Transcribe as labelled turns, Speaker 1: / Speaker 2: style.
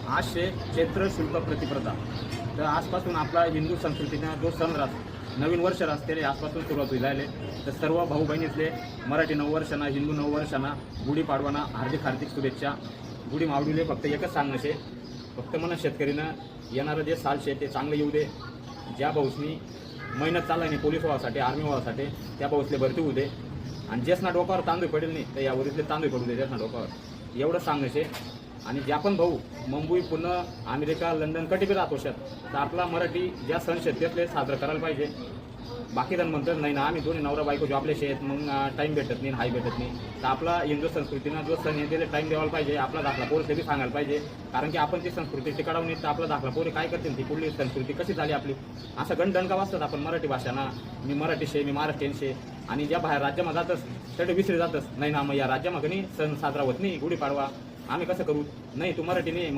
Speaker 1: आजचे चैत्र शुल्क प्रतिप्रथा। तर आजपासून आपला हिंदू संस्कृतीचा जो सण नवीन वर्ष त्याला आजपासून सुरुवात होईल आहे। तर सर्व भाऊ बहिणीतले मराठी नववर्षांना, हिंदू नववर्षांना, गुढीपाडवांना हार्दिक हार्दिक शुभेच्छा। गुढी मावडीले फक्त एकच सांगणं शे, फक्त म्हणा शेतकरीनं येणारं जे साल शे ते चांगलं येऊ दे। ज्या भाऊसनी मेहनत चालला नाही पोलीस व्हावासाठी, आर्मी व्हावासाठी, त्या भाऊसले भरती होऊ दे। आणि ज्यासना डोक्यावर तांदूळ पडेल नाही तर यावरीतले तांदूळ पडू दे ज्यासना डोक्यावर, एवढं सांगणं शे। आणि ज्या पण भाऊ मुंबई, पुणे, अमेरिका, लंडन कधी बी राहतो तर आपला मराठी ज्या सण शेतकऱ्यातले साजरं करायला पाहिजे। बाकी जण म्हणतात नाही ना आम्ही दोन्ही नवरा बायको जॉबले शेत मग टाईम भेटत नाही, हाय भेटत नाही। तर आपला हिंदू संस्कृतीनं जो सण आहे त्याला टाईम द्यायला पाहिजे। आपला दाखला पोरसे बी सांगायला पाहिजे, कारण की आपण ती संस्कृती टिकावून नाही तर आपला दाखला पोरे काय करतील, ती पुढली संस्कृती कशी झाली आपली। असं गणदणका वाचतात आपण मराठी भाषाना, मी मराठी शे, मी महाराष्ट्रीयन शे। आणि ज्या बाहेर राज्यामध्ये जातच त्याला विसरी जातच नाही ना, मग या राज्यामध्ये सण साजरा होत नाही, गुढीपाडवा आम्ही कसं करू, नाही तू मराठी नाही मग